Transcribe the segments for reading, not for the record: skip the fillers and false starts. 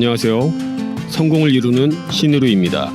안녕하세요. 성공을 이루는 신의루입니다.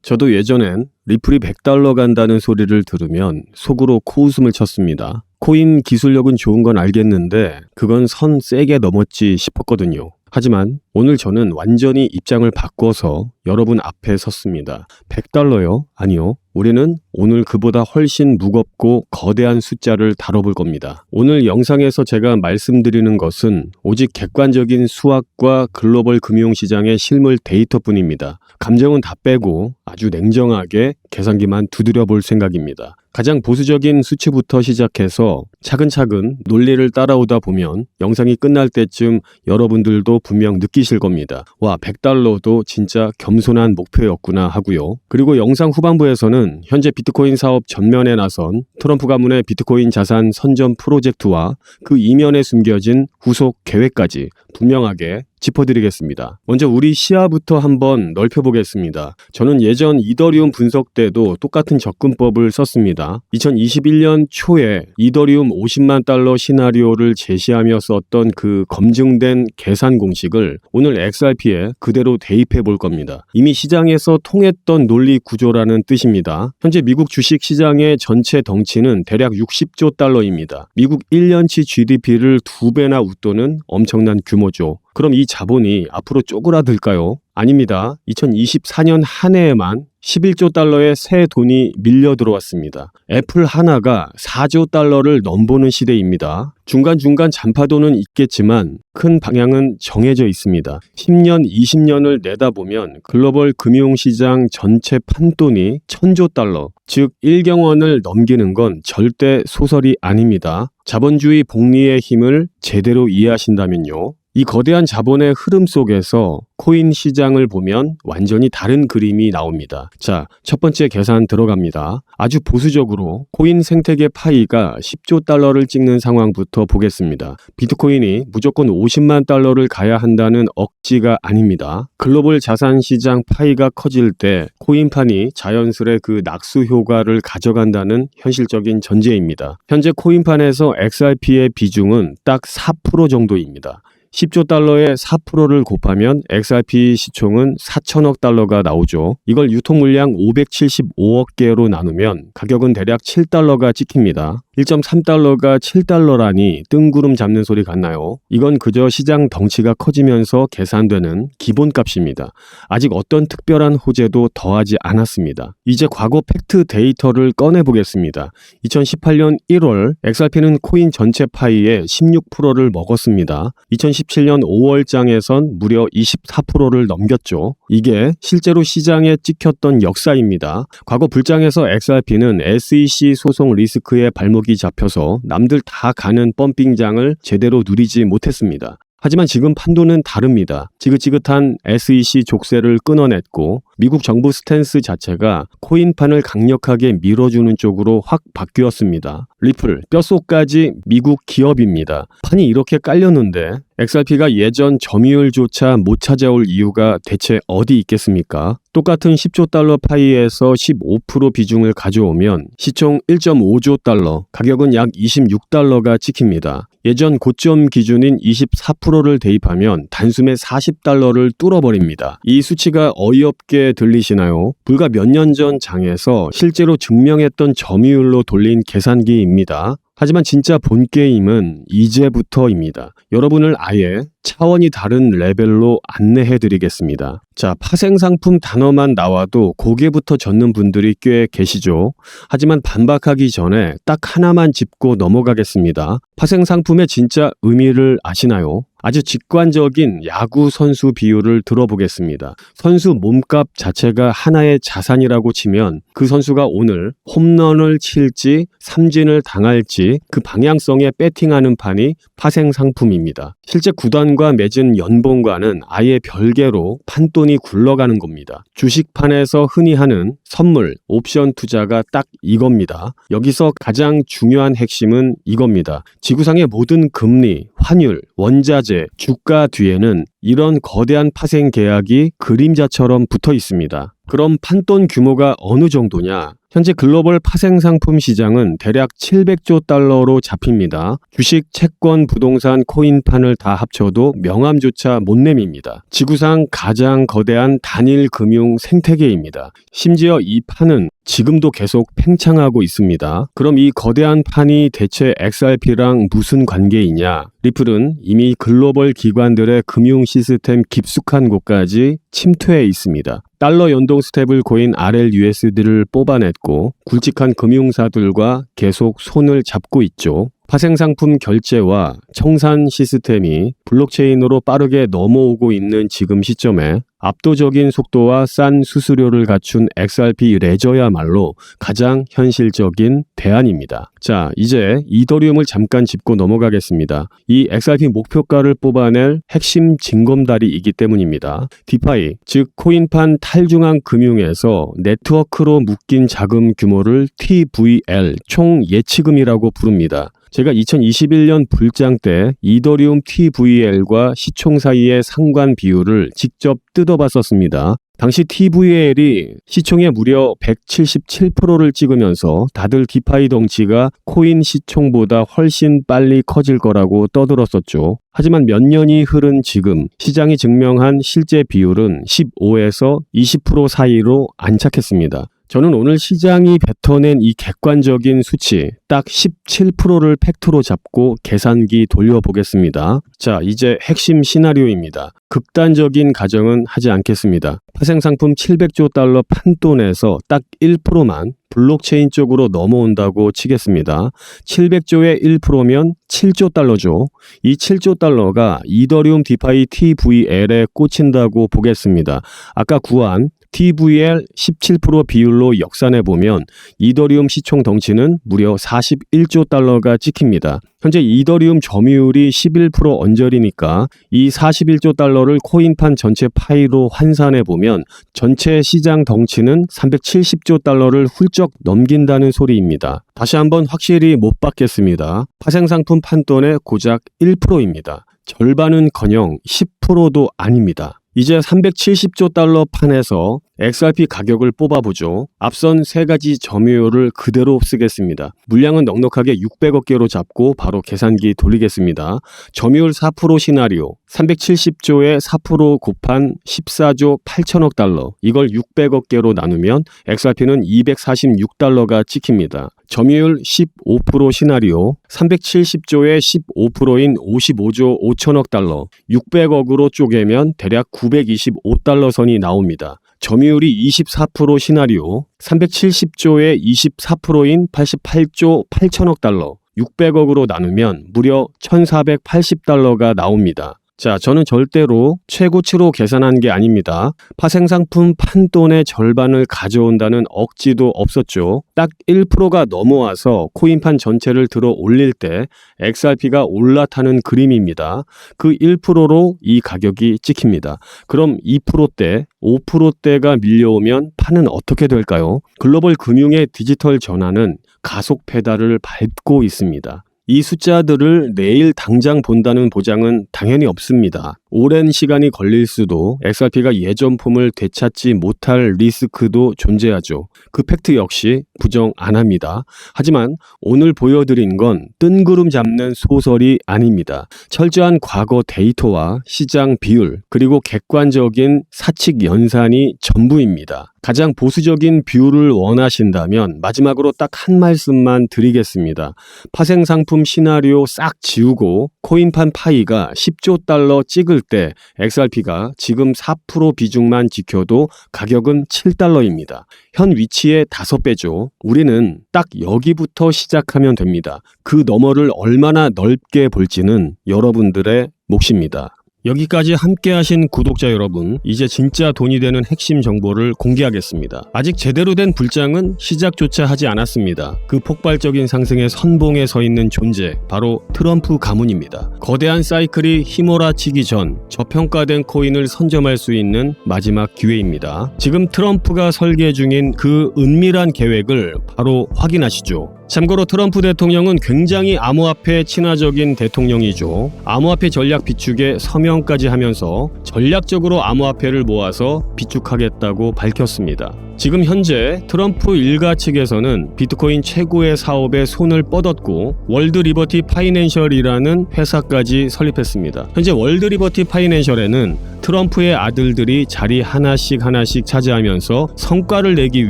저도 예전엔 리플이 $100 간다는 소리를 들으면 속으로 코웃음을 쳤습니다. 코인 기술력은 좋은 건 알겠는데 그건 선 세게 넘었지 싶었거든요. 하지만 오늘 저는 완전히 입장을 바꿔서 여러분 앞에 섰습니다. $100요? 아니요. 우리는 오늘 그보다 훨씬 무겁고 거대한 숫자를 다뤄볼 겁니다. 오늘 영상에서 제가 말씀드리는 것은 오직 객관적인 수학과 글로벌 금융시장의 실물 데이터뿐입니다. 감정은 다 빼고 아주 냉정하게 계산기만 두드려 볼 생각입니다. 가장 보수적인 수치부터 시작해서 차근차근 논리를 따라오다 보면 영상이 끝날 때쯤 여러분들도 분명 느끼실 겁니다. 와, $100도 진짜 겸손한 목표였구나 하고요. 그리고 영상 후반부에서는 현재 비트코인 사업 전면에 나선 트럼프 가문의 비트코인 자산 선점 프로젝트와 그 이면에 숨겨진 후속 계획까지 분명하게 짚어드리겠습니다. 먼저 우리 시야부터 한번 넓혀보겠습니다. 저는 예전 이더리움 분석 때도 똑같은 접근법을 썼습니다. 2021년 초에 이더리움 $500,000 시나리오를 제시하며 썼던 그 검증된 계산 공식을 오늘 XRP에 그대로 대입해 볼 겁니다. 이미 시장에서 통했던 논리 구조라는 뜻입니다. 현재 미국 주식 시장의 전체 덩치는 대략 $60조 달러입니다. 미국 1년치 GDP를 2배나 웃도는 엄청난 규모죠. 그럼 이 자본이 앞으로 쪼그라들까요? 아닙니다. 2024년 한 해에만 $11조 달러의 새 돈이 밀려 들어왔습니다. 애플 하나가 $4조 달러를 넘보는 시대입니다. 중간중간 잔파도는 있겠지만 큰 방향은 정해져 있습니다. 10년, 20년을 내다보면 글로벌 금융시장 전체 판돈이 $1,000조 달러, 즉 1경원을 넘기는 건 절대 소설이 아닙니다. 자본주의 복리의 힘을 제대로 이해하신다면요. 이 거대한 자본의 흐름 속에서 코인 시장을 보면 완전히 다른 그림이 나옵니다. 자, 첫 번째 계산 들어갑니다. 아주 보수적으로 코인 생태계 파이가 $10조 달러를 찍는 상황부터 보겠습니다. 비트코인이 무조건 $500,000를 가야 한다는 억지가 아닙니다. 글로벌 자산 시장 파이가 커질 때 코인판이 자연스레 그 낙수 효과를 가져간다는 현실적인 전제입니다. 현재 코인판에서 XRP의 비중은 딱 4% 정도입니다. $10조 달러에 4%를 곱하면 XRP 시총은 $4,000억 달러가 나오죠. 이걸 유통물량 575억 개로 나누면 가격은 대략 $7가 찍힙니다. 1.3달러가 $7라니 뜬구름 잡는 소리 같나요? 이건 그저 시장 덩치가 커지면서 계산되는 기본값입니다. 아직 어떤 특별한 호재도 더하지 않았습니다. 이제 과거 팩트 데이터를 꺼내보겠습니다. 2018년 1월 XRP는 코인 전체 파이의 16%를 먹었습니다. 2017년 5월장에선 무려 24%를 넘겼죠. 이게 실제로 시장에 찍혔던 역사입니다. 과거 불장에서 XRP는 SEC 소송 리스크에 발목이 잡혀서 남들 다 가는 펌핑장을 제대로 누리지 못했습니다. 하지만 지금 판도는 다릅니다. 지긋지긋한 SEC 족쇄를 끊어냈고 미국 정부 스탠스 자체가 코인판을 강력하게 밀어주는 쪽으로 확 바뀌었습니다. 리플, 뼛속까지 미국 기업입니다. 판이 이렇게 깔렸는데 XRP가 예전 점유율조차 못 찾아올 이유가 대체 어디 있겠습니까? 똑같은 $10조 달러 파이에서 15% 비중을 가져오면 시총 $1.5조 달러, 가격은 약 $26가 찍힙니다. 예전 고점 기준인 24%를 대입하면 단숨에 $40를 뚫어버립니다. 이 수치가 어이없게 들리시나요? 불과 몇 년 전 장에서 실제로 증명했던 점유율로 돌린 계산기입니다. 하지만 진짜 본 게임은 이제부터입니다. 여러분을 아예 차원이 다른 레벨로 안내해드리겠습니다. 자, 파생상품 단어만 나와도 고개부터 젓는 분들이 꽤 계시죠. 하지만 반박하기 전에 딱 하나만 짚고 넘어가겠습니다. 파생상품의 진짜 의미를 아시나요? 아주 직관적인 야구 선수 비유를 들어보겠습니다. 선수 몸값 자체가 하나의 자산이라고 치면 그 선수가 오늘 홈런을 칠지 삼진을 당할지 그 방향성에 배팅하는 판이 파생상품입니다. 실제 구단과 맺은 연봉과는 아예 별개로 판돈이 굴러가는 겁니다. 주식판에서 흔히 하는 선물, 옵션 투자가 딱 이겁니다. 여기서 가장 중요한 핵심은 이겁니다. 지구상의 모든 금리, 환율, 원자재, 주가 뒤에는 이런 거대한 파생 계약이 그림자처럼 붙어 있습니다. 그럼 판돈 규모가 어느 정도냐? 현재 글로벌 파생상품 시장은 대략 700조 달러로 잡힙니다. 주식, 채권, 부동산, 코인판을 다 합쳐도 명함조차 못 내밉니다. 지구상 가장 거대한 단일 금융 생태계입니다. 심지어 이 판은 지금도 계속 팽창하고 있습니다. 그럼 이 거대한 판이 대체 XRP랑 무슨 관계이냐? 리플은 이미 글로벌 기관들의 금융 시스템 깊숙한 곳까지 침투해 있습니다. 달러 연동 스테이블 코인 RLUSD를 뽑아냈고 굵직한 금융사들과 계속 손을 잡고 있죠. 파생상품 결제와 청산 시스템이 블록체인으로 빠르게 넘어오고 있는 지금 시점에 압도적인 속도와 싼 수수료를 갖춘 XRP 레저야말로 가장 현실적인 대안입니다. 자, 이제 이더리움을 잠깐 짚고 넘어가겠습니다. 이 XRP 목표가를 뽑아낼 핵심 징검다리이기 때문입니다. 디파이, 즉 코인판 탈중앙 금융에서 네트워크로 묶인 자금 규모를 TVL, 총 예치금이라고 부릅니다. 제가 2021년 불장 때 이더리움 TVL과 시총 사이의 상관 비율을 직접 뜯어봤었습니다. 당시 TVL이 시총의 무려 177%를 찍으면서 다들 디파이 덩치가 코인 시총보다 훨씬 빨리 커질 거라고 떠들었었죠. 하지만 몇 년이 흐른 지금 시장이 증명한 실제 비율은 15에서 20% 사이로 안착했습니다. 저는 오늘 시장이 뱉어낸 이 객관적인 수치 딱 17%를 팩트로 잡고 계산기 돌려보겠습니다. 자, 이제 핵심 시나리오입니다. 극단적인 가정은 하지 않겠습니다. 파생상품 700조 달러 판돈에서 딱 1%만 블록체인 쪽으로 넘어온다고 치겠습니다. 700조의 1%면 7조 달러죠. 이 7조 달러가 이더리움 디파이 TVL에 꽂힌다고 보겠습니다. 아까 구한 TVL 17% 비율로 역산해보면 이더리움 시총 덩치는 무려 41조 달러가 찍힙니다. 현재 이더리움 점유율이 11% 언저리니까 이 41조 달러를 코인판 전체 파이로 환산해보면 전체 시장 덩치는 370조 달러를 훌쩍 넘긴다는 소리입니다. 다시 한번 확실히 못 받겠습니다. 파생상품 판돈의 고작 1%입니다. 절반은커녕 10%도 아닙니다. 이제 370조 달러 판에서 XRP 가격을 뽑아보죠. 앞선 세 가지 점유율을 그대로 쓰겠습니다. 물량은 넉넉하게 600억 개로 잡고 바로 계산기 돌리겠습니다. 점유율 4% 시나리오, 370조에 4% 곱한 14조 8천억 달러, 이걸 600억 개로 나누면 XRP는 246달러가 찍힙니다. 점유율 15% 시나리오, 370조의 15%인 55조 5천억 달러, 600억으로 쪼개면 대략 925달러 선이 나옵니다. 점유율이 24% 시나리오, 370조의 24%인 88조 8천억 달러, 600억으로 나누면 무려 1480달러가 나옵니다. 자, 저는 절대로 최고치로 계산한 게 아닙니다. 파생상품 판돈의 절반을 가져온다는 억지도 없었죠. 딱 1%가 넘어와서 코인판 전체를 들어 올릴 때 XRP가 올라타는 그림입니다. 그 1%로 이 가격이 찍힙니다. 그럼 2%대, 5%대가 밀려오면 판은 어떻게 될까요? 글로벌 금융의 디지털 전환은 가속 페달을 밟고 있습니다. 이 숫자들을 내일 당장 본다는 보장은 당연히 없습니다. 오랜 시간이 걸릴 수도 XRP가 예전 폼을 되찾지 못할 리스크도 존재하죠. 그 팩트 역시 부정 안 합니다. 하지만 오늘 보여드린 건 뜬구름 잡는 소설이 아닙니다. 철저한 과거 데이터와 시장 비율 그리고 객관적인 사칙 연산이 전부입니다. 가장 보수적인 뷰를 원하신다면 마지막으로 딱 한 말씀만 드리겠습니다. 파생상품 시나리오 싹 지우고 코인판 파이가 10조 달러 찍을 때 XRP가 지금 4% 비중만 지켜도 가격은 7달러입니다. 현 위치의 5배죠. 우리는 딱 여기부터 시작하면 됩니다. 그 너머를 얼마나 넓게 볼지는 여러분들의 몫입니다. 여기까지 함께하신 구독자 여러분, 이제 진짜 돈이 되는 핵심 정보를 공개하겠습니다. 아직 제대로 된 불장은 시작조차 하지 않았습니다. 그 폭발적인 상승의 선봉에 서 있는 존재, 바로 트럼프 가문입니다. 거대한 사이클이 휘몰아치기 전 저평가된 코인을 선점할 수 있는 마지막 기회입니다. 지금 트럼프가 설계 중인 그 은밀한 계획을 바로 확인하시죠. 참고로 트럼프 대통령은 굉장히 암호화폐 친화적인 대통령이죠. 암호화폐 전략 비축에 서명까지 하면서 전략적으로 암호화폐를 모아서 비축하겠다고 밝혔습니다. 지금 현재 트럼프 일가 측에서는 비트코인 최고의 사업에 손을 뻗었고 월드 리버티 파이낸셜이라는 회사까지 설립했습니다. 현재 월드 리버티 파이낸셜에는 트럼프의 아들들이 자리 하나씩 차지하면서 성과를 내기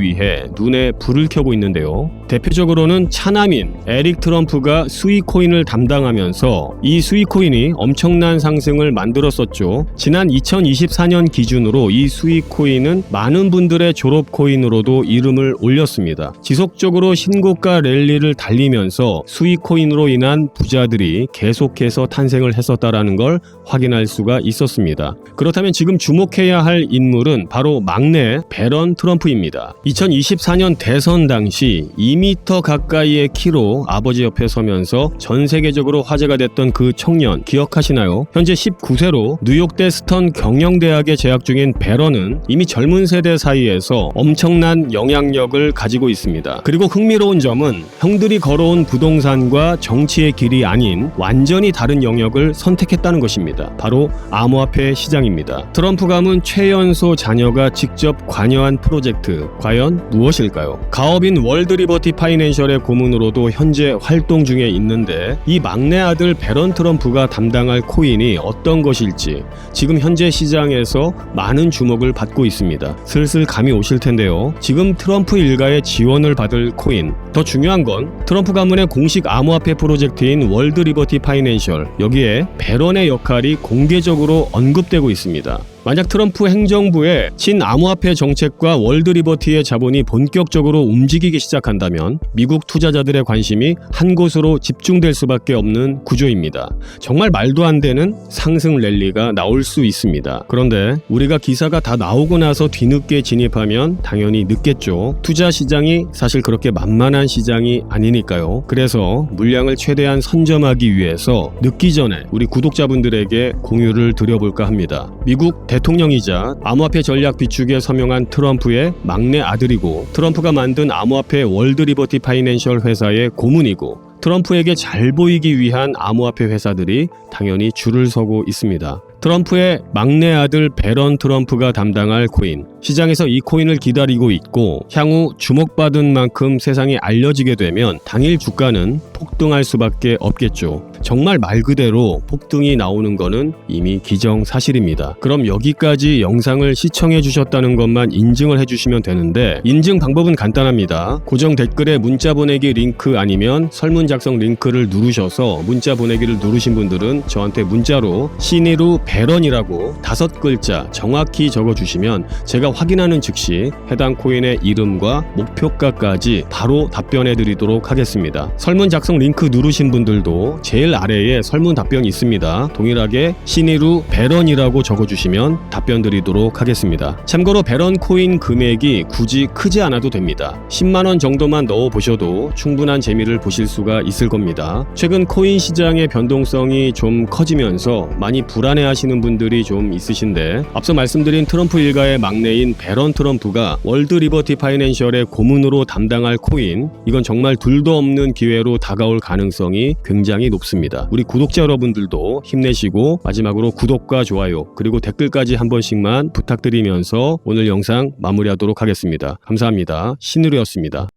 위해 눈에 불을 켜고 있는데요. 대표적으로는 차남인 에릭 트럼프가 수익코인을 담당하면서 이 수익코인이 엄청난 상승을 만들었었죠. 지난 2024년 기준으로 이 수익코인은 많은 분들의 졸업코인으로도 이름을 올렸습니다. 지속적으로 신고가 랠리를 달리면서 수익코인으로 인한 부자들이 계속해서 탄생을 했었다라는 걸 확인할 수가 있었습니다. 그렇다면 지금 주목해야 할 인물은 바로 막내 배런 트럼프입니다. 2024년 대선 당시 2m 가까이의 키로 아버지 옆에 서면서 전 세계적으로 화제가 됐던 그 청년 기억하시나요? 현재 19세로 뉴욕대 스턴 경영대학에 재학 중인 배런은 이미 젊은 세대 사이에서 엄청난 영향력을 가지고 있습니다. 그리고 흥미로운 점은 형들이 걸어온 부동산과 정치의 길이 아닌 완전히 다른 영역을 선택했다는 것입니다. 바로 암호화폐 시장입니다. 트럼프 가문 최연소 자녀가 직접 관여한 프로젝트 과연 무엇일까요? 가업인 월드 리버티 파이낸셜의 고문으로도 현재 활동 중에 있는데 이 막내 아들 배런 트럼프가 담당할 코인이 어떤 것일지 지금 현재 시장에서 많은 주목을 받고 있습니다. 슬슬 감이 오실 텐데요. 지금 트럼프 일가의 지원을 받을 코인, 더 중요한 건 트럼프 가문의 공식 암호화폐 프로젝트인 월드 리버티 파이낸셜, 여기에 배런의 역할이 공개적으로 언급되고 있습니다. 만약 트럼프 행정부의 친암호화폐 정책과 월드 리버티의 자본이 본격적으로 움직이기 시작한다면 미국 투자자들의 관심이 한 곳으로 집중될 수밖에 없는 구조입니다. 정말 말도 안 되는 상승 랠리가 나올 수 있습니다. 그런데 우리가 기사가 다 나오고 나서 뒤늦게 진입하면 당연히 늦겠죠. 투자 시장이 사실 그렇게 만만한 시장이 아니니까요. 그래서 물량을 최대한 선점하기 위해서 늦기 전에 우리 구독자분들에게 공유를 드려볼까 합니다. 미국 대통령이자 암호화폐 전략 비축에 서명한 트럼프의 막내 아들이고 트럼프가 만든 암호화폐 월드 리버티 파이낸셜 회사의 고문이고 트럼프에게 잘 보이기 위한 암호화폐 회사들이 당연히 줄을 서고 있습니다. 트럼프의 막내 아들 배런 트럼프가 담당할 코인, 시장에서 이 코인을 기다리고 있고 향후 주목받은 만큼 세상에 알려지게 되면 당일 주가는 폭등할 수밖에 없겠죠. 정말 말 그대로 폭등이 나오는 거는 이미 기정사실입니다. 그럼 여기까지 영상을 시청해 주셨다는 것만 인증을 해주시면 되는데 인증 방법은 간단합니다. 고정 댓글에 문자 보내기 링크 아니면 설문 작성 링크를 누르셔서 문자 보내기를 누르신 분들은 저한테 문자로 신이루 배런이라고 5글자 정확히 적어주시면 제가 확인하는 즉시 해당 코인의 이름과 목표가까지 바로 답변해 드리도록 하겠습니다. 설문 작성 링크 누르신 분들도 제일 아래에 설문 답변이 있습니다. 동일하게 신이루 배런이라고 적어주시면 답변 드리도록 하겠습니다. 참고로 배런 코인 금액이 굳이 크지 않아도 됩니다. 10만원 정도만 넣어보셔도 충분한 재미를 보실 수가 있을 겁니다. 최근 코인 시장의 변동성이 좀 커지면서 많이 불안해하시는 분들이 좀 있으신데 앞서 말씀드린 트럼프 일가의 막내인 배런 트럼프가 월드 리버티 파이낸셜의 고문으로 담당할 코인, 이건 정말 둘도 없는 기회로 다가올 가능성이 굉장히 높습니다. 우리 구독자 여러분들도 힘내시고 마지막으로 구독과 좋아요 그리고 댓글까지 한 번씩만 부탁드리면서 오늘 영상 마무리하도록 하겠습니다. 감사합니다. 신으루였습니다.